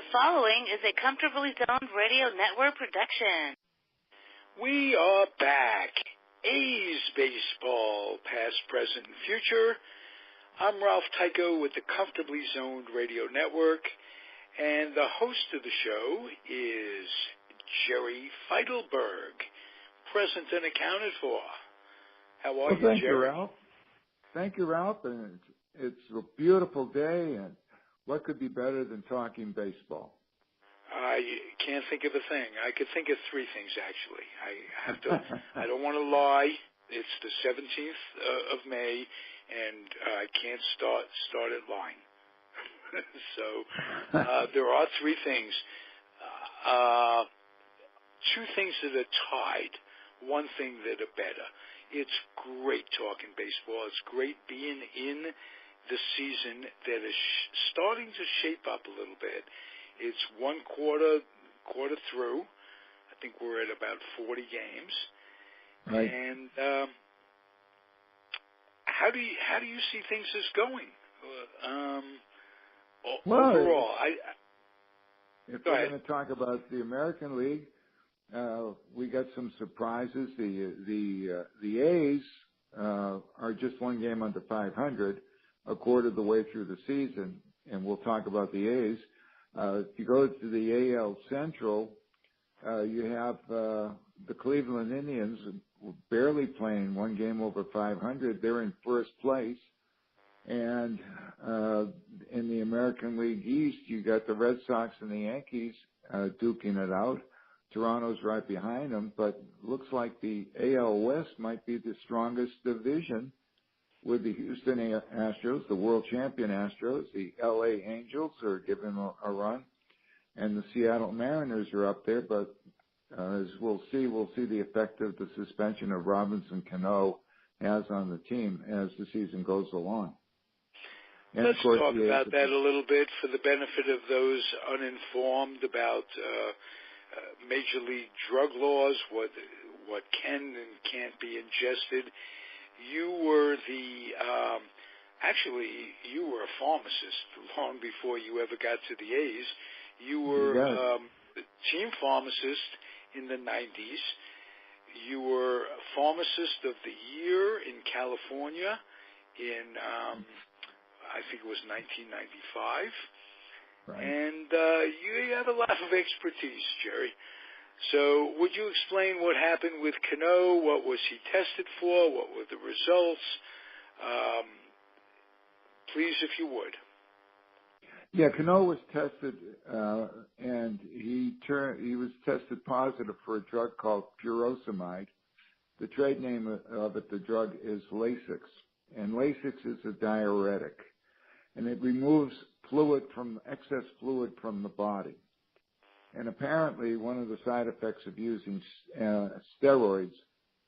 The following is a Comfortably Zoned Radio Network production. We are back. A's baseball, past, present, and future. I'm Ralph Tyko with the Comfortably Zoned Radio Network, and the host of the show is Jerry Feitelberg, present and accounted for. How are you, thank Jerry? You, Ralph. Thank you, Ralph. And it's a beautiful day, and what could be better than talking baseball? I can't think of a thing. I could think of three things, actually. I don't want to lie. It's the 17th of May, and I can't start it lying. So there are three things. Two things that are tied, one thing that are better. It's great talking baseball. It's great being in the season that is starting to shape up a little bit. It's one quarter through. I think we're at about 40 games. Right. And how do you see things as going? Overall, if we're going to talk about the American League, we got some surprises. The A's are just one game under 500, a quarter of the way through the season, and we'll talk about the A's. If you go to the AL Central, you have the Cleveland Indians barely playing one game over 500. They're in first place. And in the American League East, you got the Red Sox and the Yankees duking it out. Toronto's right behind them, but looks like the AL West might be the strongest division, with the Houston Astros, the world champion Astros. The LA Angels are giving a run, and the Seattle Mariners are up there, but as we'll see the effect of the suspension of Robinson Cano has on the team as the season goes along. And let's of course, talk about that a little bit for the benefit of those uninformed about Major League drug laws, what can and can't be ingested. You were you were a pharmacist long before you ever got to the A's. You were the team pharmacist in the 90s. You were a pharmacist of the year in California in, I think it was 1995. Right. And you have a lot of expertise, Jerry. So would you explain what happened with Cano? What was he tested for? What were the results? Please, if you would. Yeah, Cano was tested, and he was tested positive for a drug called furosemide. The trade name of it, the drug, is Lasix. And Lasix is a diuretic, and it removes excess fluid from the body. And apparently one of the side effects of using steroids,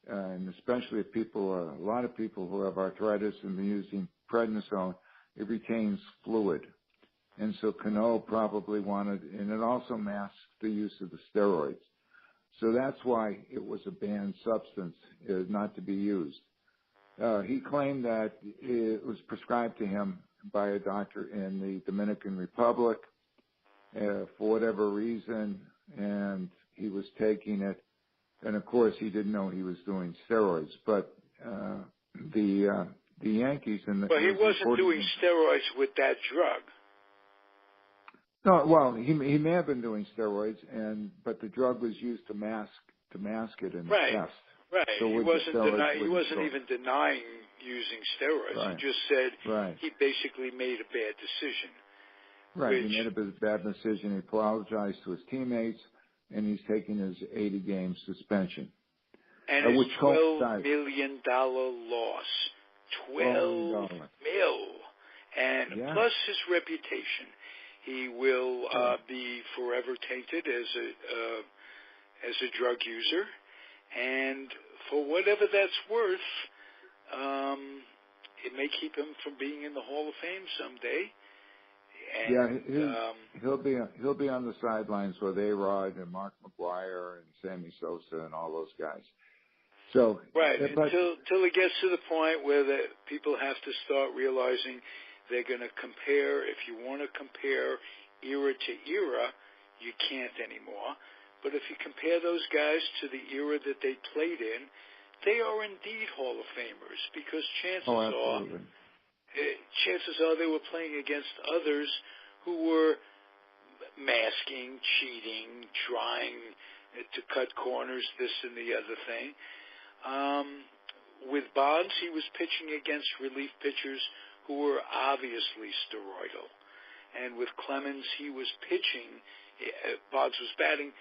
and especially if a lot of people who have arthritis and been using prednisone, it retains fluid. And so Cano probably wanted, and it also masks the use of the steroids. So that's why it was a banned substance, not to be used. He claimed that it was prescribed to him by a doctor in the Dominican Republic for whatever reason, and he was taking it. And of course, he didn't know he was doing steroids. But the Yankees and he wasn't doing steroids with that drug. No, well, he may have been doing steroids, but the drug was used to mask it in the test. Right. So he wasn't even denying using steroids. Right. He just said he basically made a bad decision. Right. He made a bad decision. He apologized to his teammates, and he's taking his 80-game suspension. And his $12 million loss. $12 million. And plus his reputation. He will be forever tainted as a drug user. And for whatever that's worth, it may keep him from being in the Hall of Fame someday. And, he'll be on the sidelines with A-Rod and Mark McGwire and Sammy Sosa and all those guys. So until it gets to the point where people have to start realizing they're going to compare. If you want to compare era to era, you can't anymore. But if you compare those guys to the era that they played in, they are indeed Hall of Famers, because chances are they were playing against others who were masking, cheating, trying to cut corners, this and the other thing. With Bonds, he was pitching against relief pitchers who were obviously steroidal. And with Clemens, he was pitching, Bonds was batting,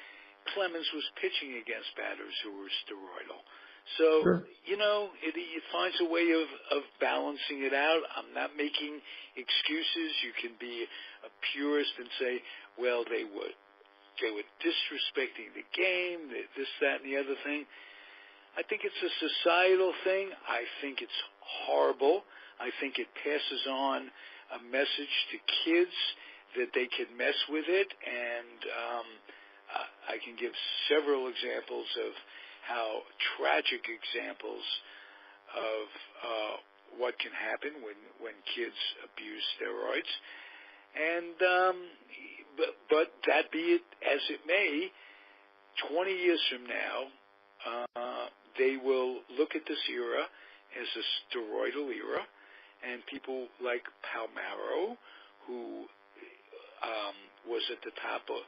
Clemens was pitching against batters who were steroidal. So, it finds a way of balancing it out. I'm not making excuses. You can be a purist and say, well, they were disrespecting the game, this, that, and the other thing. I think it's a societal thing. I think it's horrible. I think it passes on a message to kids that they can mess with it, and I can give several examples of how tragic examples of what can happen when kids abuse steroids. And but that be it as it may, 20 years from now, they will look at this era as a steroidal era, and people like Palmeiro, who was at the top of,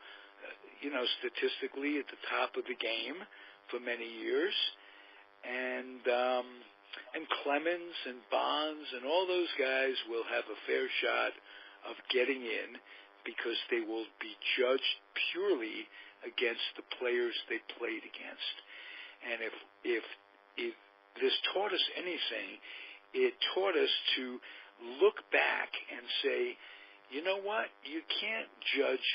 statistically at the top of the game for many years, and Clemens and Bonds and all those guys will have a fair shot of getting in, because they will be judged purely against the players they played against. And if this taught us anything, it taught us to look back and say, you know what, you can't judge,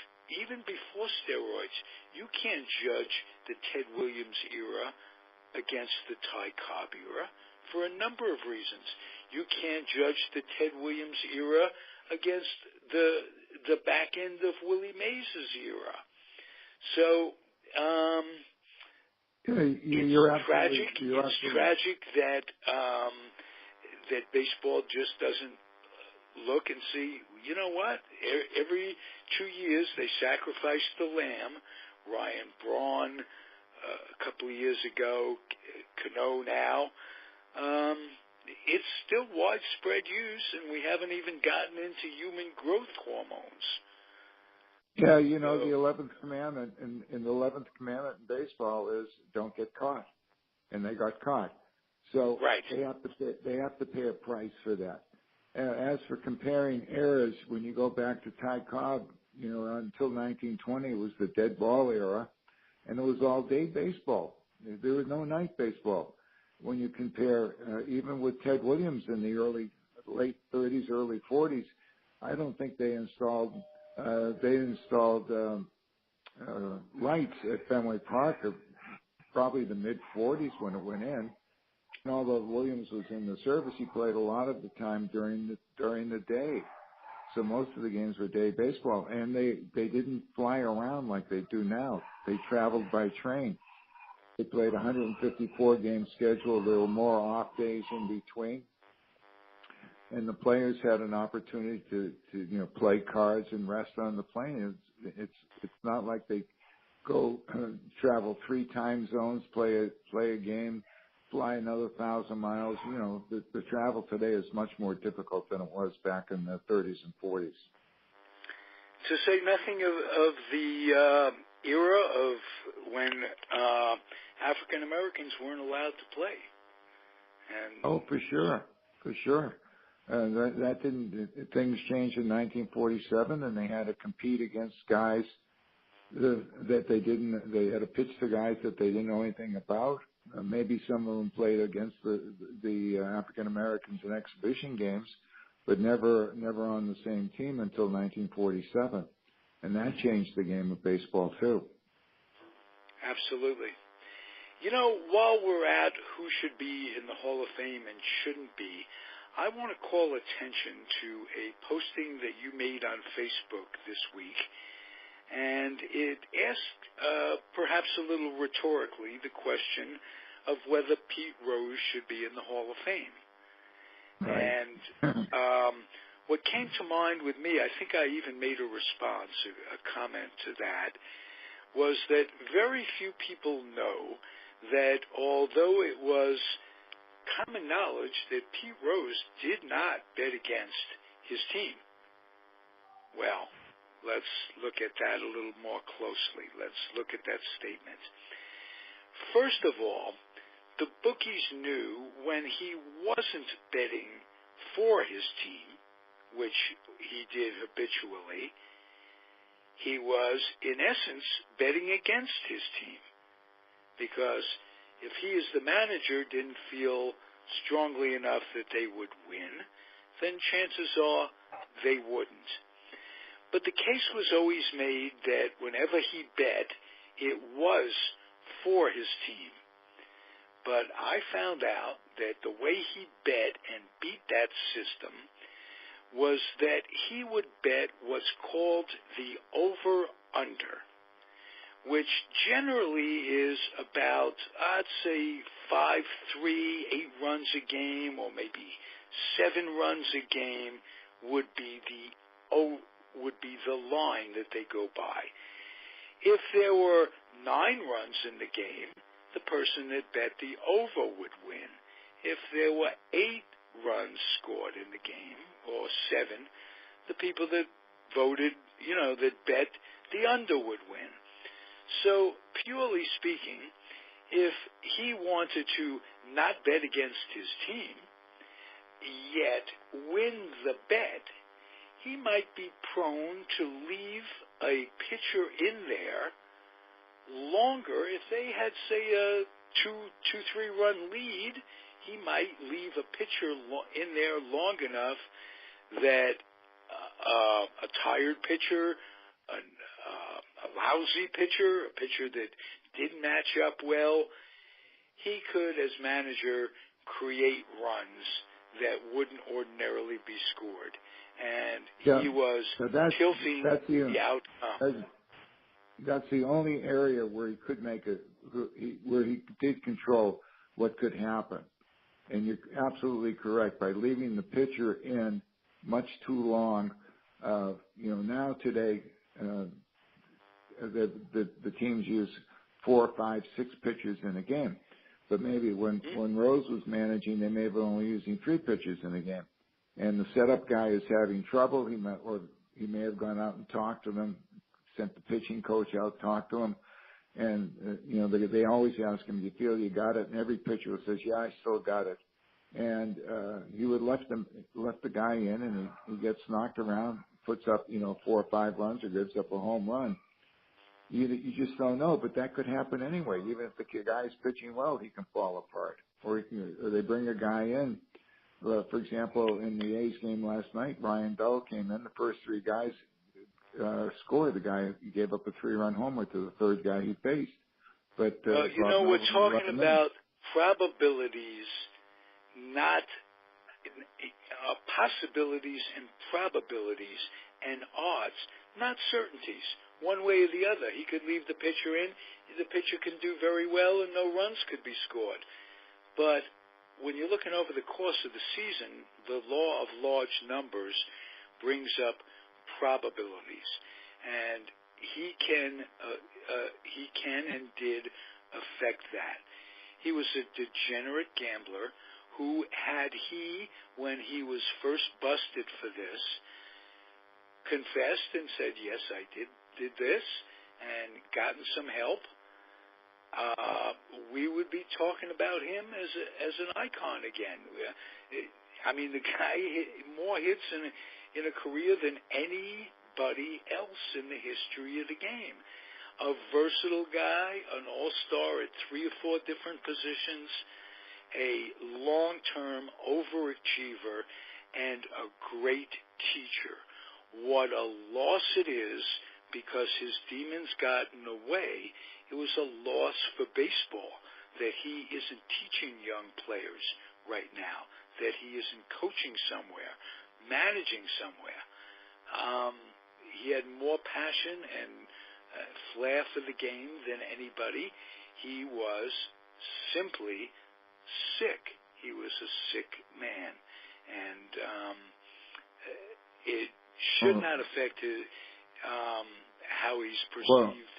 even before steroids, you can't judge the Ted Williams era against the Ty Cobb era for a number of reasons. You can't judge the Ted Williams era against the back end of Willie Mays' era. So it's tragic that that baseball just doesn't look and see, you know what, every 2 years they sacrifice the lamb. Ryan Braun a couple of years ago, Cano now. It's still widespread use, and we haven't even gotten into human growth hormones. Yeah, the 11th commandment in the 11th commandment in baseball is don't get caught, and they got caught. So right. They have to pay a price for that. As for comparing eras, when you go back to Ty Cobb, until 1920 it was the dead ball era, and it was all day baseball. There was no night baseball. When you compare, even with Ted Williams in the late 30s, early 40s, I don't think they installed lights at Fenway Park, probably the mid 40s when it went in. And although Williams was in the service, he played a lot of the time during the day. So most of the games were day baseball, and they didn't fly around like they do now. They traveled by train. They played 154-game schedule. There were more off days in between, and the players had an opportunity to play cards and rest on the plane. It's not like they go travel 3 time zones, play a game, fly another 1,000 miles. The travel today is much more difficult than it was back in the 30s and 40s. To say nothing of the era of when African Americans weren't allowed to play. And for sure. That didn't. Things changed in 1947, and they had to compete against guys that they didn't. They had to pitch to guys that they didn't know anything about. Maybe some of them played against the African Americans in exhibition games, but never on the same team until 1947, and that changed the game of baseball too. Absolutely. While we're at who should be in the Hall of Fame and shouldn't be, I want to call attention to a posting that you made on Facebook this week, and it asked, perhaps a little rhetorically, the question of whether Pete Rose should be in the Hall of Fame. Right. And what came to mind with me, I think I even made a response, a comment to that, was that very few people know that although it was common knowledge that Pete Rose did not bet against his team. Well, let's look at that a little more closely. Let's look at that statement. First of all, the bookies knew when he wasn't betting for his team, which he did habitually, he was, in essence, betting against his team. Because if he, as the manager, didn't feel strongly enough that they would win, then chances are they wouldn't. But the case was always made that whenever he bet, it was for his team. But I found out that the way he bet and beat that system was that he would bet what's called the over-under, which generally is about, I'd say, 5-3, 8 runs a game, or maybe 7 runs a game would be the line that they go by. If there were 9 runs in the game, the person that bet the over would win. If there were 8 runs scored in the game, or 7, the people that voted, that bet the under would win. So, purely speaking, if he wanted to not bet against his team, yet win the bet, he might be prone to leave a pitcher in there longer. If they had, say, a 2-3 run lead, he might leave a pitcher in there long enough that a tired pitcher, a lousy pitcher, a pitcher that didn't match up well, he could, as manager, create runs that wouldn't ordinarily be scored. And he was tilting the outcome. That's the only area where he could where he did control what could happen. And you're absolutely correct. By leaving the pitcher in much too long, now today, the teams use 4, 5, 6 pitchers in a game. But maybe when Rose was managing, they may have been only using 3 pitchers in a game. And the setup guy is having trouble. He may have gone out and talked to them, sent the pitching coach out, talked to him. And, they always ask him, do you feel you got it? And every pitcher says, yeah, I still got it. And he would let the guy in, and he gets knocked around, puts up, 4 or 5 runs, or gives up a home run. You just don't know, but that could happen anyway. Even if the guy's pitching well, he can fall apart. Or they bring a guy in. For example, in the A's game last night, Brian Bell came in. The first 3 guys scored. The guy gave up a 3-run homer to the third guy he faced. But we're talking about probabilities, not possibilities and probabilities and odds, not certainties. One way or the other, he could leave the pitcher in. The pitcher can do very well, and no runs could be scored. But when you're looking over the course of the season, the law of large numbers brings up probabilities, and he can and did affect that. He was a degenerate gambler who, when he was first busted for this, confessed and said, yes, I did this, and gotten some help, we would be talking about him as an icon again. I mean, the guy hit more hits in a career than anybody else in the history of the game. A versatile guy, an all-star at 3 or 4 different positions, a long-term overachiever, and a great teacher. What a loss it is, because his demons got in the way. It was a loss for baseball that he isn't teaching young players right now, that he isn't coaching somewhere, managing somewhere. He had more passion and flair for the game than anybody. He was simply sick. He was a sick man. And it should not affect how he's perceived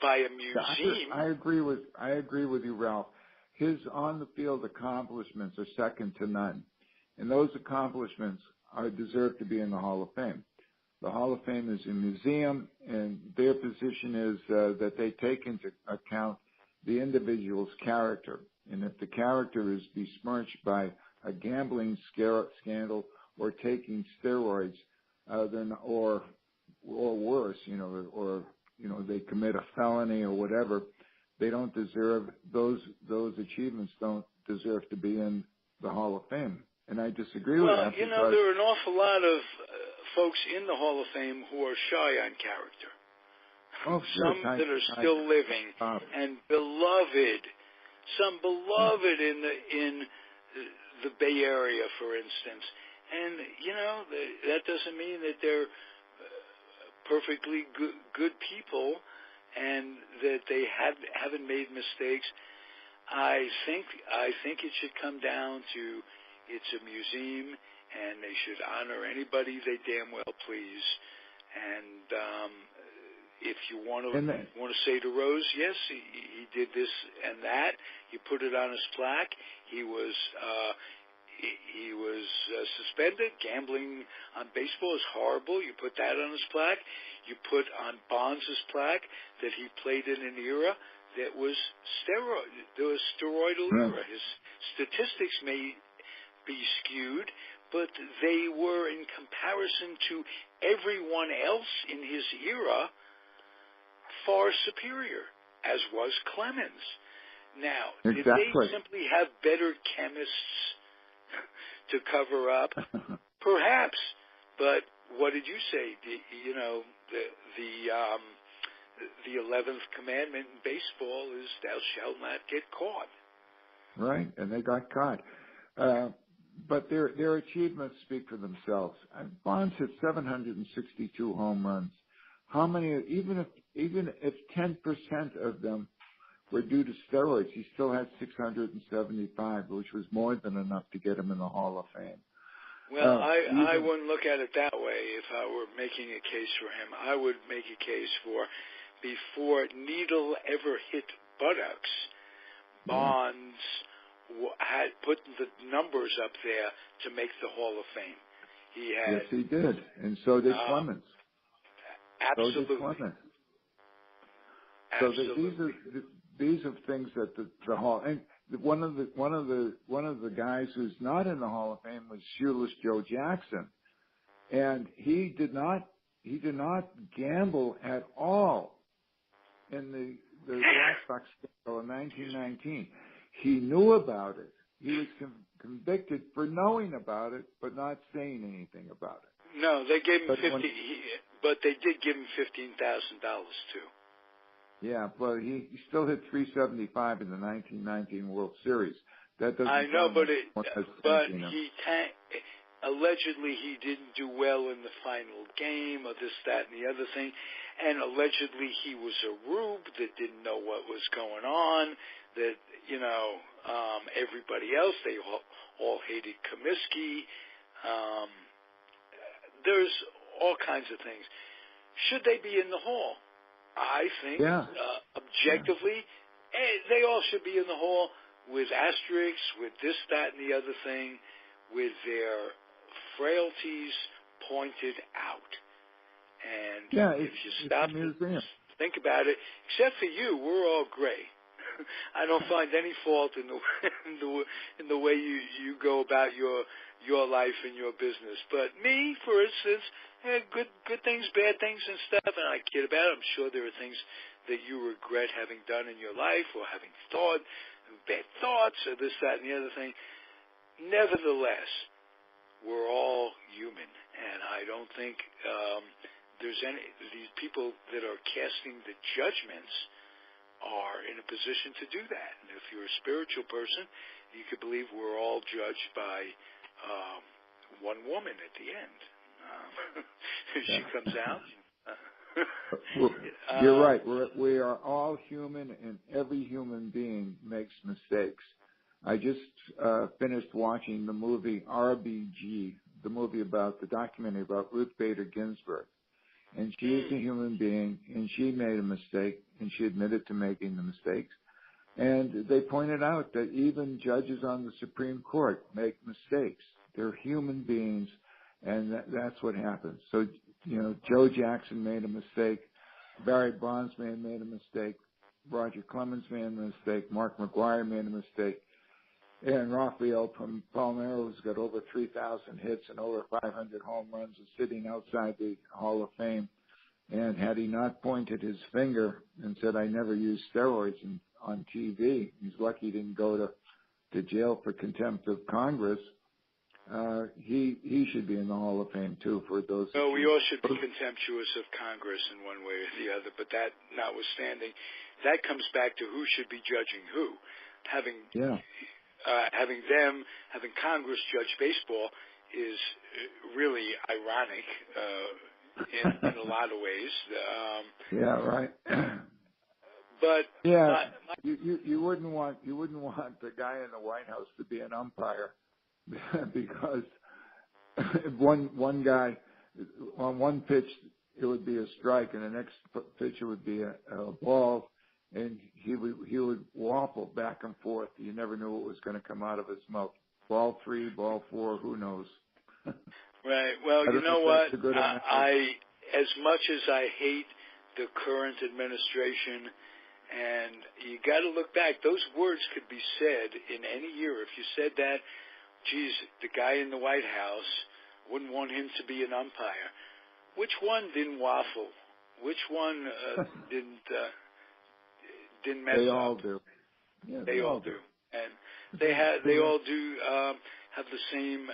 by a museum. I agree with you, Ralph. His on-the-field accomplishments are second to none, and those accomplishments deserve to be in the Hall of Fame. The Hall of Fame is a museum, and their position is that they take into account the individual's character. And if the character is besmirched by a gambling scandal or taking steroids, or worse, or they commit a felony or whatever, they don't deserve those achievements. Don't deserve to be in the Hall of Fame. And I disagree with that. Well, there are an awful lot of folks in the Hall of Fame who are shy on character. Oh, sure. Some that are still living and beloved. Some beloved in the Bay Area, for instance. And, that doesn't mean that they're perfectly good people and that they haven't made mistakes. I think it should come down to it's a museum, and they should honor anybody they damn well please. And if you want to say to Rose, yes, he did this and that. You put it on his plaque. He was suspended. Gambling on baseball is horrible. You put that on his plaque. You put on Bonds' plaque that he played in an era that was steroidal era. His statistics may be skewed, but they were, in comparison to everyone else in his era, far superior, as was Clemens. Now, did they simply have better chemists to cover up? Perhaps, but what did you say? The 11th commandment in baseball is thou shalt not get caught. Right, and they got caught. But their achievements speak for themselves. Bonds hit 762 home runs. How many? Even if 10% of them were due to steroids, he still had 675, which was more than enough to get him in the Hall of Fame. Well, I wouldn't look at it that way. If I were making a case for him, I would make a case for before needle ever hit buttocks, Bonds had put the numbers up there to make the Hall of Fame. Yes, he did, and so did Clemens. Absolutely. So did Clemens. So these are things that the Hall. And one of the guys who's not in the Hall of Fame was Shoeless Joe Jackson, and he did not gamble at all in the Black Sox scandal in 1919. He knew about it. He was convicted for knowing about it, but not saying anything about it. No, they gave him but they did give him $15,000 too. Yeah, but he still hit 375 in the 1919 World Series. That doesn't. I know, but allegedly he didn't do well in the final game, or this, that, and the other thing, and allegedly he was a rube that didn't know what was going on. That everybody else, they all hated Comiskey. There's all kinds of things. Should they be in the Hall? I think objectively, they all should be in the Hall with asterisks, with this, that, and the other thing, with their frailties pointed out. And if you stop and think about it, except for you, we're all gray. I don't find any fault in the way you go about your life and your business. But me, for instance, good things, bad things, and stuff, and I kid about it. I'm sure there are things that you regret having done in your life, or having thought bad thoughts, or this, that, and the other thing. Nevertheless, we're all human, and I don't think there's these people that are casting the judgments are in a position to do that. And if you're a spiritual person, you could believe we're all judged by one woman at the end. She comes out. You're right. We are all human, and every human being makes mistakes. I just finished watching the movie RBG, the movie about the documentary about Ruth Bader Ginsburg, and she is a human being, and she made a mistake, and she admitted to making the mistakes. And they pointed out that even judges on the Supreme Court make mistakes. They're human beings, and that's what happens. So, Joe Jackson made a mistake. Barry Bondsman made a mistake. Roger Clemens made a mistake. Mark McGuire made a mistake. And Rafael Palmeiro, who's got over 3,000 hits and over 500 home runs, is sitting outside the Hall of Fame. And had he not pointed his finger and said, "I never used steroids on TV," he's lucky he didn't go to jail for contempt of Congress. He should be in the Hall of Fame too for those. No, we all should be contemptuous of Congress in one way or the other. But that notwithstanding, that comes back to who should be judging who. Having Congress judge baseball is really ironic in a lot of ways. Right. But you wouldn't want the guy in the White House to be an umpire because one guy on one pitch it would be a strike, and the next pitch it would be a ball. And he would waffle back and forth. You never knew what was going to come out of his mouth. Ball 3, ball 4, who knows? Right. Well, you know what? As much as I hate the current administration, and you got to look back, those words could be said in any year. If you said that, geez, the guy in the White House, wouldn't want him to be an umpire. Which one didn't waffle? Which one didn't mess up? They all do. Yeah, they all do. And they all do have the same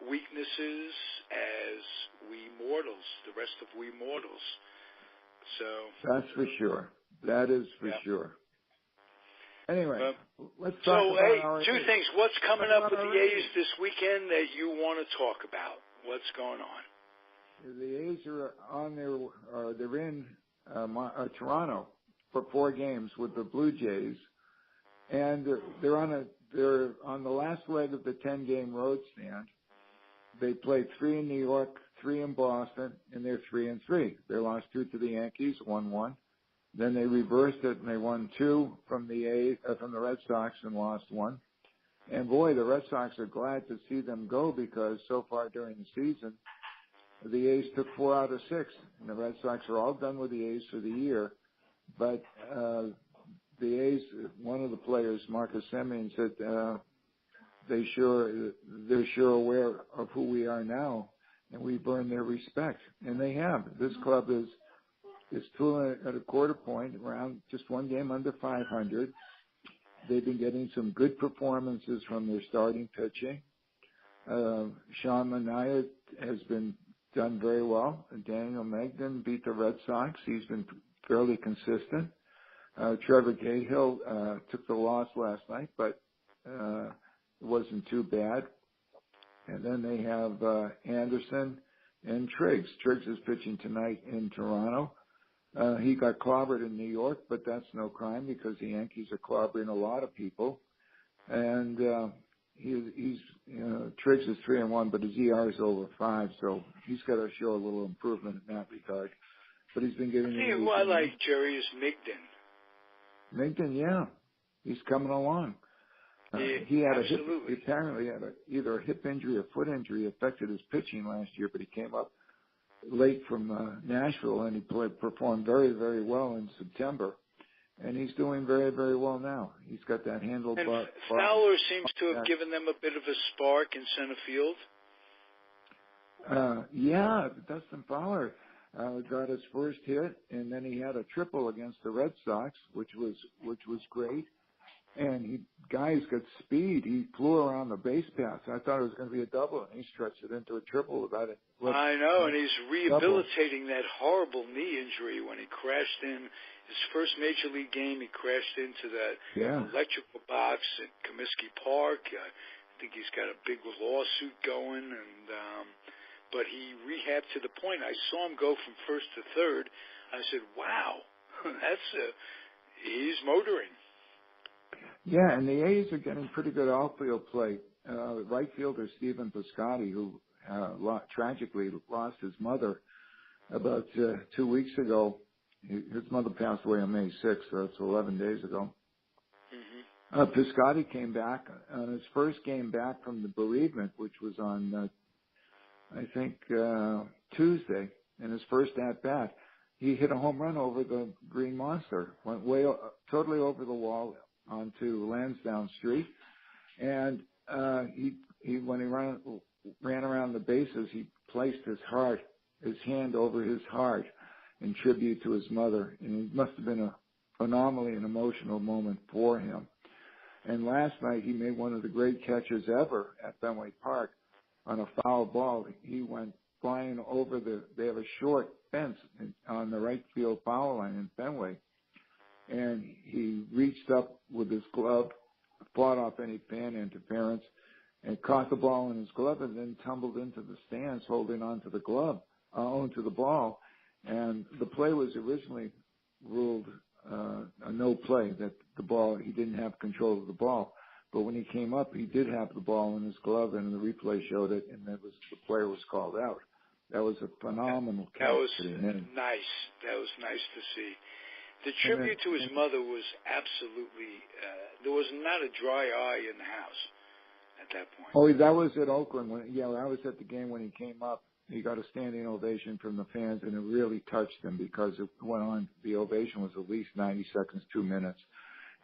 weaknesses as we mortals, the rest of we mortals. So that's for sure. That is for sure. Anyway, let's talk about two things. What's coming up with the A's this weekend that you want to talk about? What's going on? The A's are on they're in Toronto for 4 games with the Blue Jays, and they're on the last leg of the 10-game road stand. They played 3 in New York, 3 in Boston, and they're 3-3. They lost 2 to the Yankees, 1-1. Then they reversed it and they won 2 from the Red Sox and lost 1. And boy, the Red Sox are glad to see them go because so far during the season, the A's took 4 out of 6, and the Red Sox are all done with the A's for the year. But the A's, one of the players, Marcus Semien, said they're sure aware of who we are now, and we've earned their respect, and they have. This club is 2 1/4 point, around just 1 game under 500. They've been getting some good performances from their starting pitching. Sean Manaea has been done very well. Daniel Magnan beat the Red Sox. He's been fairly consistent. Trevor Cahill took the loss last night, but it wasn't too bad. And then they have Anderson and Triggs. Triggs is pitching tonight in Toronto. He got clobbered in New York, but that's no crime because the Yankees are clobbering a lot of people. And he's Triggs is 3-1, but his ER is over 5, so he's got to show a little improvement in that regard. But he's been giving. Who I like, Jerry, is Migden. Migden, yeah, he's coming along. He had apparently had either a hip injury or foot injury affected his pitching last year, but he came up late from Nashville and he performed very, very well in September. And he's doing very, very well now. He's got that handle. And Fowler seems to have given them a bit of a spark in center field. Dustin Fowler got his first hit, and then he had a triple against the Red Sox, which was great. And guy's got speed. He flew around the base paths. I thought it was going to be a double, and he stretched it into a triple without it. I know, and he's rehabilitating that horrible knee injury when he crashed in his first major league game. He crashed into that electrical box at Comiskey Park. I think he's got a big lawsuit going, and but he rehabbed to the point. I saw him go from first to third. I said, "Wow, he's motoring." Yeah, and the A's are getting pretty good outfield play. Right fielder Stephen Piscotty, who tragically lost his mother about 2 weeks ago. His mother passed away on May 6th, so that's 11 days ago. Piscotti came back on his first game back from the bereavement, which was on, I think, Tuesday, in his first at-bat. He hit a home run over the Green Monster, went totally over the wall onto Lansdowne Street, and when he ran around the bases, he placed his hand over his heart in tribute to his mother, and it must have been a phenomenally an emotional moment for him. And last night he made one of the great catches ever at Fenway Park on a foul ball. He went flying over they have a short fence on the right field foul line in Fenway, and he reached up with his glove, fought off any fan interference, and caught the ball in his glove, and then tumbled into the stands holding onto the ball. And the play was originally ruled a no play, that the ball, he didn't have control of the ball. But when he came up, he did have the ball in his glove, and the replay showed it, and the player was called out. That was a phenomenal catch. That was nice. That was nice to see. The tribute to his mother was absolutely, there was not a dry eye in the house at that point. Oh, that was at Oakland. I was at the game when he came up. He got a standing ovation from the fans, and it really touched him because it went on. The ovation was at least 90 seconds, 2 minutes.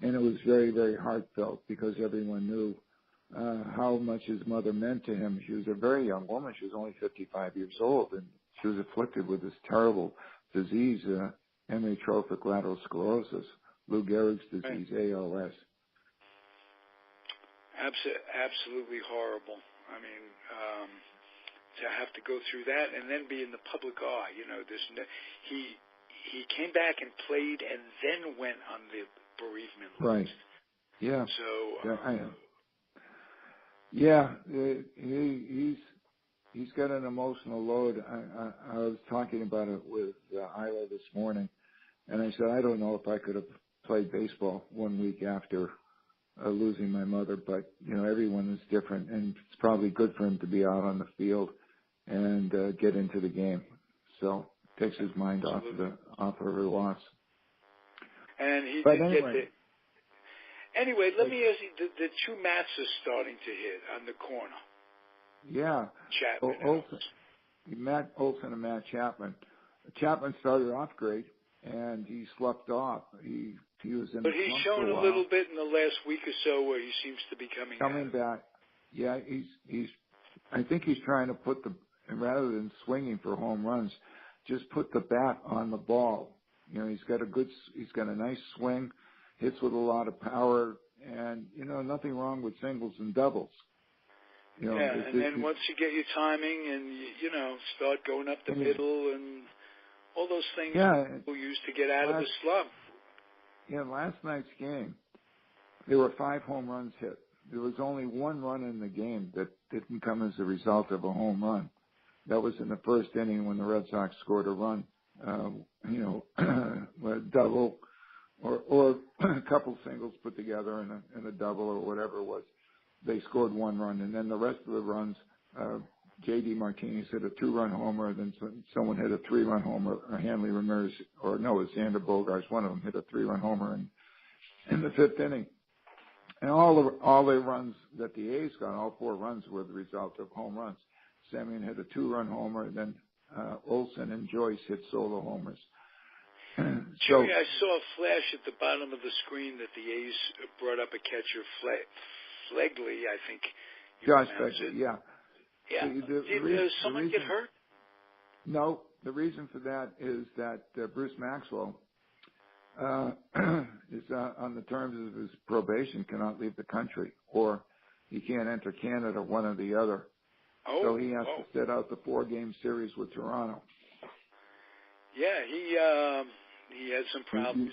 And it was very, very heartfelt because everyone knew how much his mother meant to him. She was a very young woman. She was only 55 years old, and she was afflicted with this terrible disease, amyotrophic lateral sclerosis, Lou Gehrig's disease, ALS. Absolutely horrible. I mean, to have to go through that and then be in the public eye, he came back and played and then went on the bereavement list. Right. Yeah. So, he's got an emotional load. I was talking about it with Isla this morning, and I said, I don't know if I could have played baseball 1 week after losing my mother, but, everyone is different, and it's probably good for him to be out on the field and get into the game. So it takes his mind off of her loss. And he did get it. Anyway, let me ask you, the two mats are starting to hit on the corner. Yeah. Matt Olson and Matt Chapman. Chapman started off great, and he sloughed off. He was in. But he's shown a little bit in the last week or so where he seems to be coming back. Yeah, he's. I think he's trying to put rather than swinging for home runs, just put the bat on the ball. He's got a nice swing, hits with a lot of power, and nothing wrong with singles and doubles. Then once you get your timing and start going up the middle and all those things people use to get out of the slump. Yeah, last night's game, there were 5 home runs hit. There was only 1 run in the game that didn't come as a result of a home run. That was in the first inning when the Red Sox scored a run, a double or a couple singles put together and a double or whatever it was. They scored 1 run, and then the rest of the runs, J.D. Martinez hit a 2-run homer, then someone hit a 3-run homer, or Hanley Ramirez, or no, it was Xander Bogaerts, one of them hit a 3-run homer in the 5th inning. And all the runs that the A's got, all 4 runs were the result of home runs. Semien hit a 2-run homer, then Olson and Joyce hit solo homers. Jerry, I saw a flash at the bottom of the screen that the A's brought up a catcher, Flegley, I think. Josh Flegley, yeah. Yeah. Did someone get hurt? No. The reason for that is that Bruce Maxwell is on the terms of his probation, cannot leave the country, or he can't enter Canada, one or the other. So he has to sit out the 4-game series with Toronto. Yeah, he had some problems.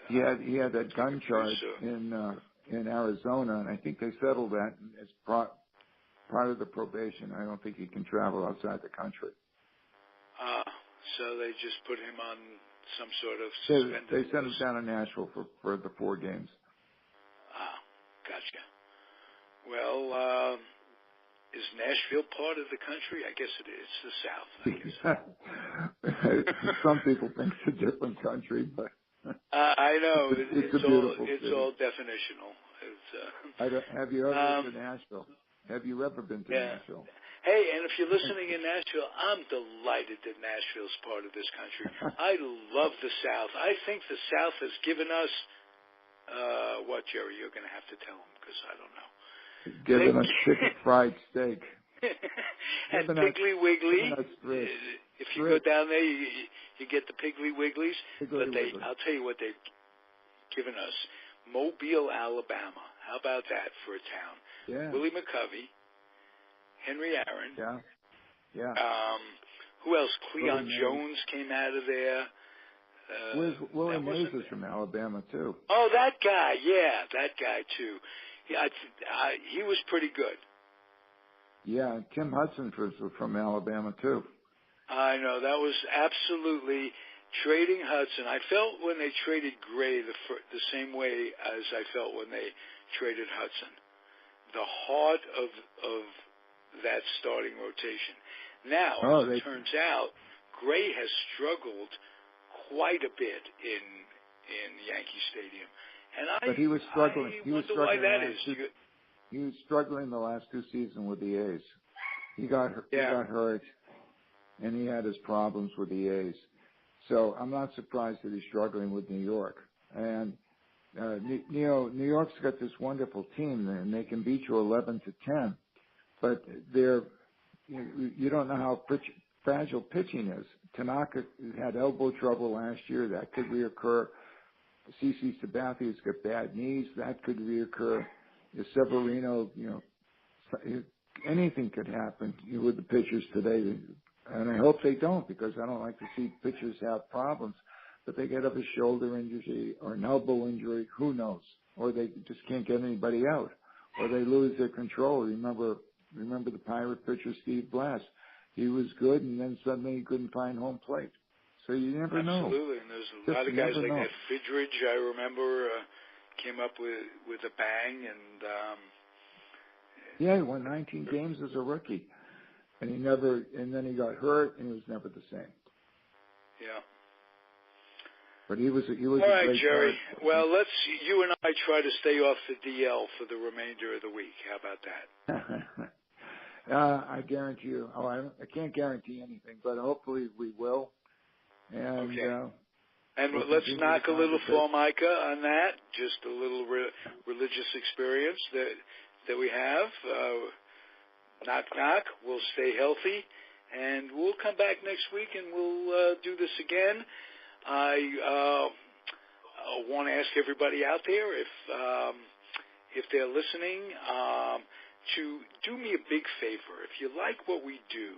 He had that gun charge in Arizona, and I think they settled that as part of the probation. I don't think he can travel outside the country. So they just put him on some sort of suspended. They sent him down to Nashville for the 4 games. Gotcha. Well, Is Nashville part of the country? I guess it is. It's the South, I guess. Some people think it's a different country, but I know. It's a beautiful city. It's all definitional. Have you ever been to Nashville? Have you ever been to Nashville? Hey, and if you're listening in Nashville, I'm delighted that Nashville's part of this country. I love the South. I think the South has given us, what, Jerry? You're going to have to tell them because I don't know. Given us chicken fried steak. And Piggly Wiggly. If you go down there, you get the Piggly Wigglies. I'll tell you what they've given us. Mobile, Alabama. How about that for a town? Yeah. Willie McCovey, Henry Aaron. Yeah. Who else? Cleon Jones came out of there. Willie Mays is from Alabama, too. Oh, that guy. Yeah, that guy, too. Yeah, he was pretty good. Yeah, Tim Hudson was from Alabama, too. I know. That was absolutely trading Hudson. I felt when they traded Gray the same way as I felt when they traded Hudson. The heart of that starting rotation. Now, as it turns out, Gray has struggled quite a bit in Yankee Stadium. But he was struggling. I wonder why that is. He was struggling the last two seasons with the A's. He got hurt, and he had his problems with the A's. So I'm not surprised that he's struggling with New York. And New York's got this wonderful team, and they can beat you 11-10. But you don't know how fragile pitching is. Tanaka had elbow trouble last year. That could reoccur. CC Sabathia's got bad knees. That could reoccur. Severino, anything could happen with the pitchers today. And I hope they don't, because I don't like to see pitchers have problems. But they get up a shoulder injury or an elbow injury, who knows? Or they just can't get anybody out. Or they lose their control. Remember the Pirate pitcher, Steve Blass. He was good, and then suddenly he couldn't find home plate. So you never know. Absolutely, and there's a lot of guys like that. Fidrich, I remember, came up with a bang, and he won 19 games as a rookie, and then he got hurt, and he was never the same. Yeah. But he was all right, Jerry. Well, you and I try to stay off the DL for the remainder of the week. How about that? I guarantee you. I can't guarantee anything, but hopefully we will. And, okay. And let's knock a little Formica on that. Just a little religious experience that we have. Knock, knock. We'll stay healthy, and we'll come back next week, and we'll do this again. I want to ask everybody out there if they're listening to do me a big favor. If you like what we do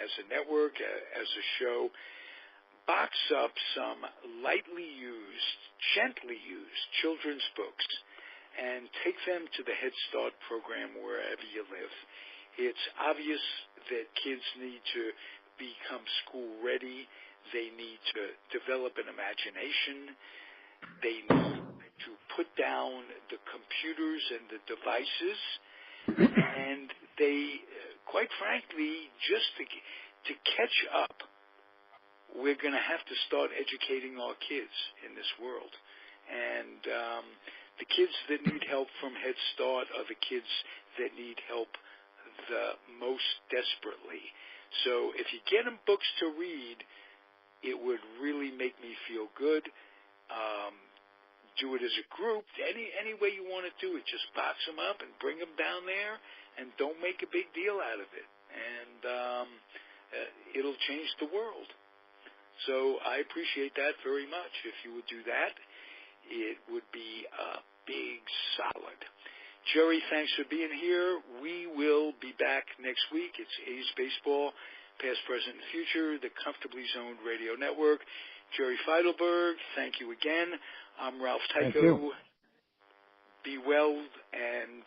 as a network, as a show, box up some lightly used, gently used children's books and take them to the Head Start program wherever you live. It's obvious that kids need to become school ready. They need to develop an imagination. They need to put down the computers and the devices. And they, quite frankly, just to catch up, we're going to have to start educating our kids in this world. And the kids that need help from Head Start are the kids that need help the most desperately. So if you get them books to read, it would really make me feel good. Do it as a group, any way you want to do it. Just box them up and bring them down there, and don't make a big deal out of it. And it'll change the world. So I appreciate that very much. If you would do that, it would be a big solid. Jerry, thanks for being here. We will be back next week. It's A's Baseball, Past, Present, and Future, the Comfortably Zoned Radio Network. Jerry Feitelberg, thank you again. I'm Ralph Tyko. Be well, and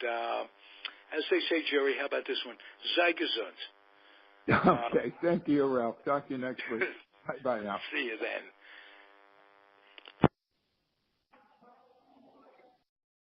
as they say, Jerry, how about this one? Sei gesund. Okay, thank you, Ralph. Talk to you next week. Bye now. See you then.